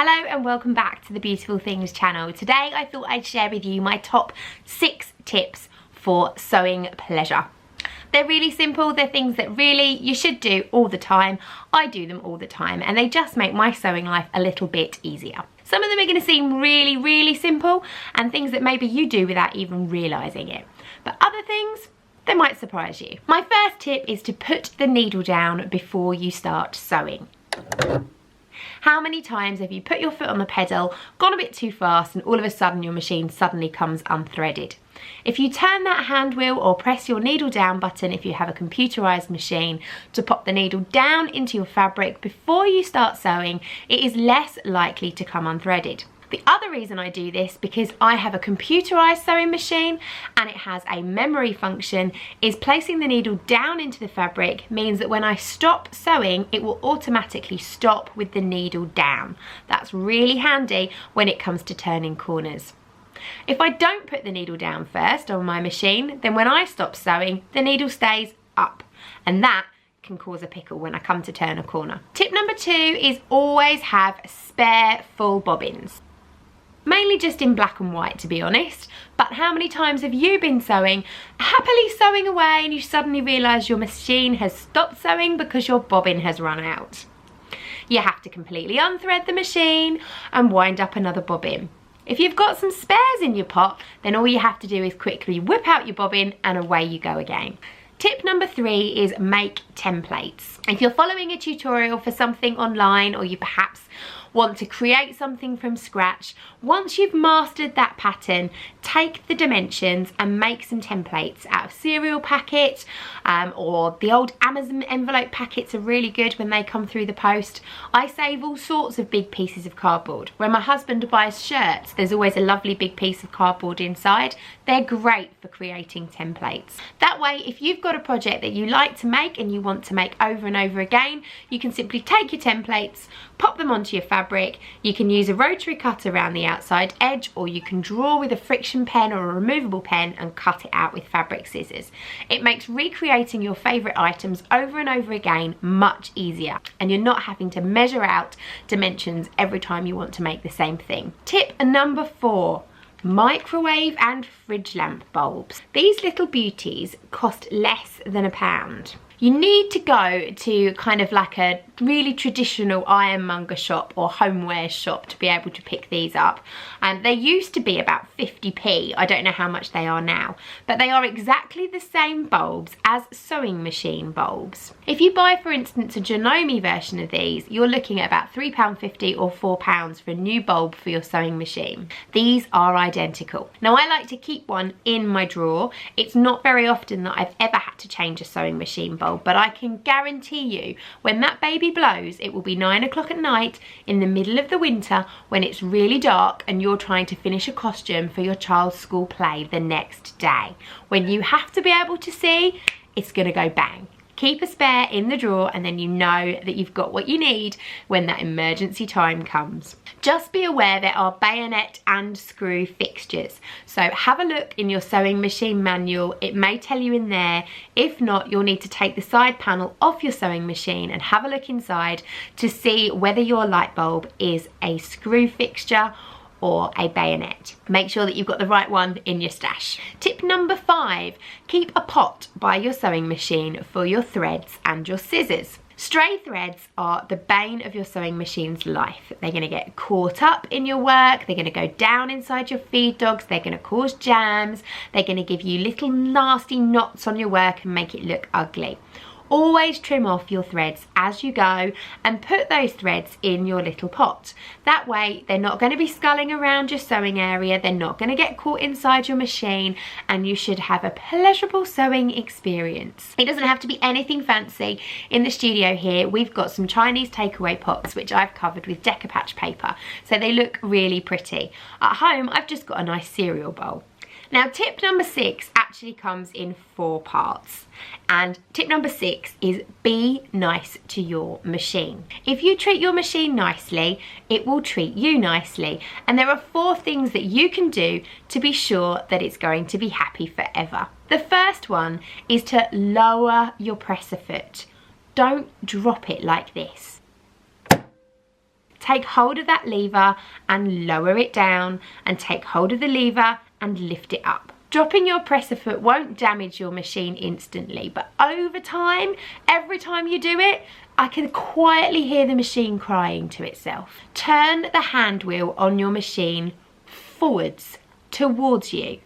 Hello and welcome back to the Beautiful Things channel. Today I thought I'd share with you my top 6 tips for sewing pleasure. They're really simple, they're things that really you should do all the time. I do them all the time and they just make my sewing life a little bit easier. Some of them are going to seem really simple and things that maybe you do without even realising it. But other things, they might surprise you. My first tip is to put the needle down before you start sewing. How many times have you put your foot on the pedal, gone a bit too fast, and all of a sudden your machine suddenly comes unthreaded? If you turn that hand wheel or press your needle down button if you have a computerized machine to pop the needle down into your fabric before you start sewing, it is less likely to come unthreaded. The other reason I do this, because I have a computerized sewing machine and it has a memory function, is placing the needle down into the fabric means that when I stop sewing, it will automatically stop with the needle down. That's really handy when it comes to turning corners. If I don't put the needle down first on my machine, then when I stop sewing, the needle stays up, and that can cause a pickle when I come to turn a corner. Tip number 2 is always have spare full bobbins. Mainly just in black and white, to be honest, but how many times have you been sewing, happily sewing away, and you suddenly realise your machine has stopped sewing because your bobbin has run out? You have to completely unthread the machine and wind up another bobbin. If you've got some spares in your pot, then all you have to do is quickly whip out your bobbin and away you go again. Tip number 3 is make templates. If you're following a tutorial for something online, or you perhaps want to create something from scratch, once you've mastered that pattern, take the dimensions and make some templates out of cereal packet, or the old Amazon envelope packets are really good when they come through the post. I save all sorts of big pieces of cardboard. When my husband buys shirts, there's always a lovely big piece of cardboard inside. They're great for creating templates. That way, if you've got a project that you like to make and you want to make over and over again, you can simply take your templates, pop them onto your fabric. You can use a rotary cutter around the outside edge, or you can draw with a friction pen or a removable pen and cut it out with fabric scissors. It makes recreating your favourite items over and over again much easier, and you're not having to measure out dimensions every time you want to make the same thing. Tip number 4. Microwave and fridge lamp bulbs. These little beauties cost less than £1. You need to go to kind of like a really traditional ironmonger shop or homeware shop to be able to pick these up. And they used to be about 50p. I don't know how much they are now, but they are exactly the same bulbs as sewing machine bulbs. If you buy, for instance, a Janome version of these, you're looking at about £3.50 or £4 for a new bulb for your sewing machine. These are identical. Now, I like to keep one in my drawer. It's not very often that I've ever had to change a sewing machine bulb, but I can guarantee you when that baby blows, it will be 9 o'clock at night in the middle of the winter when it's really dark and you're trying to finish a costume for your child's school play the next day. When you have to be able to see, it's going to go bang. Keep a spare in the drawer and then you know that you've got what you need when that emergency time comes. Just be aware there are bayonet and screw fixtures. So have a look in your sewing machine manual. It may tell you in there. If not, you'll need to take the side panel off your sewing machine and have a look inside to see whether your light bulb is a screw fixture or a bayonet. Make sure that you've got the right one in your stash. Tip number 5, keep a pot by your sewing machine for your threads and your scissors. Stray threads are the bane of your sewing machine's life. They're gonna get caught up in your work, they're gonna go down inside your feed dogs, they're gonna cause jams, they're gonna give you little nasty knots on your work and make it look ugly. Always trim off your threads as you go and put those threads in your little pot. That way they're not going to be sculling around your sewing area, they're not going to get caught inside your machine, and you should have a pleasurable sewing experience. It doesn't have to be anything fancy. In the studio here we've got some Chinese takeaway pots which I've covered with Decopatch paper, so they look really pretty. At home I've just got a nice cereal bowl. Now, tip number 6 actually comes in 4 parts. And tip number 6 is be nice to your machine. If you treat your machine nicely, it will treat you nicely. And there are 4 things that you can do to be sure that it's going to be happy forever. The first one is to lower your presser foot. Don't drop it like this. Take hold of that lever and lower it down, and take hold of the lever and lift it up. Dropping your presser foot won't damage your machine instantly, but over time, every time you do it, I can quietly hear the machine crying to itself. Turn the hand wheel on your machine forwards towards you.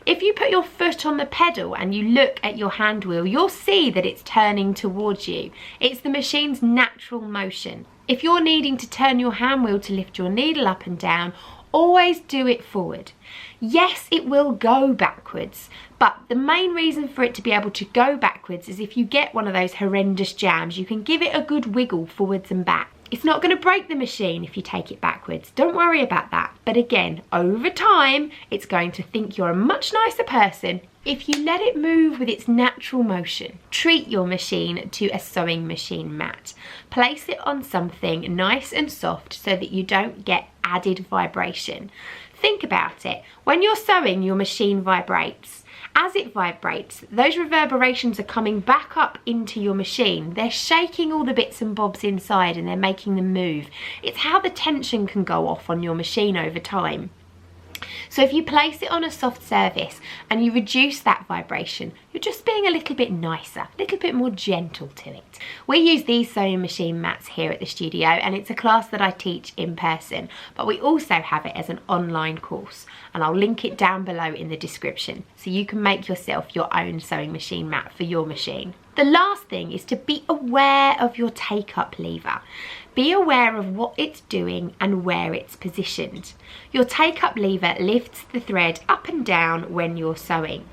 If you put your foot on the pedal and you look at your hand wheel, you'll see that it's turning towards you. It's the machine's natural motion. If you're needing to turn your hand wheel to lift your needle up and down, always do it forward. Yes, it will go backwards, but the main reason for it to be able to go backwards is if you get one of those horrendous jams, you can give it a good wiggle forwards and back. It's not going to break the machine if you take it backwards. Don't worry about that. But again, over time, it's going to think you're a much nicer person if you let it move with its natural motion. Treat your machine to a sewing machine mat. Place it on something nice and soft so that you don't get added vibration. Think about it. When you're sewing, your machine vibrates. As it vibrates, those reverberations are coming back up into your machine. They're shaking all the bits and bobs inside and they're making them move. It's how the tension can go off on your machine over time. So if you place it on a soft surface and you reduce that vibration, you're just being a little bit nicer, a little bit more gentle to it. We use these sewing machine mats here at the studio, and it's a class that I teach in person, but we also have it as an online course, and I'll link it down below in the description so you can make yourself your own sewing machine mat for your machine. The last thing is to be aware of your take-up lever. Be aware of what it's doing and where it's positioned. Your take-up lever lifts the thread up and down when you're sewing.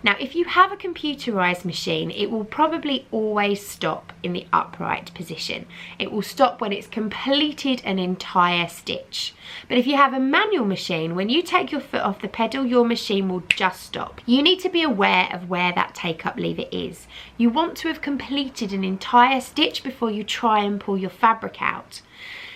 Now, if you have a computerized machine, it will probably always stop in the upright position. It will stop when it's completed an entire stitch. But if you have a manual machine, when you take your foot off the pedal, your machine will just stop. You need to be aware of where that take-up lever is. You want to have completed an entire stitch before you try and pull your fabric out.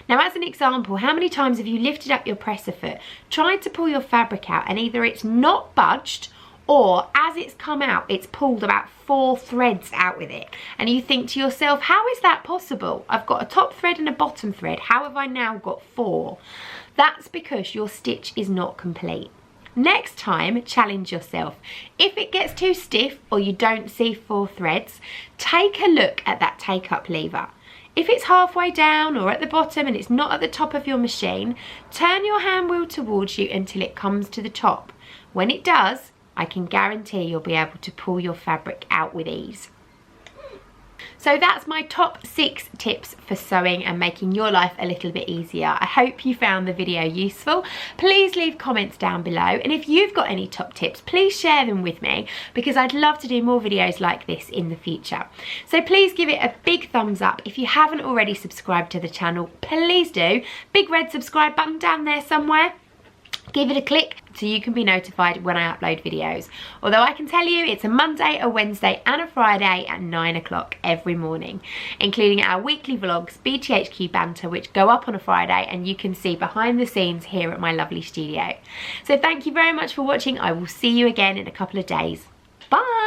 Now, as an example, how many times have you lifted up your presser foot, tried to pull your fabric out, and either it's not budged, or as it's come out, it's pulled about 4 threads out with it. And you think to yourself, how is that possible? I've got a top thread and a bottom thread. How have I now got 4? That's because your stitch is not complete. Next time, challenge yourself. If it gets too stiff or you don't see 4 threads, take a look at that take-up lever. If it's halfway down or at the bottom and it's not at the top of your machine, turn your hand wheel towards you until it comes to the top. When it does, I can guarantee you'll be able to pull your fabric out with ease. So that's my top 6 tips for sewing and making your life a little bit easier. I hope you found the video useful. Please leave comments down below, and if you've got any top tips, please share them with me, because I'd love to do more videos like this in the future. So please give it a big thumbs up. If you haven't already subscribed to the channel, please do. Big red subscribe button down there somewhere. Give it a click so you can be notified when I upload videos. Although I can tell you it's a Monday, a Wednesday and a Friday at 9 o'clock every morning, including our weekly vlogs, BTHQ banter, which go up on a Friday, and you can see behind the scenes here at my lovely studio. So thank you very much for watching. I will see you again in a couple of days. Bye!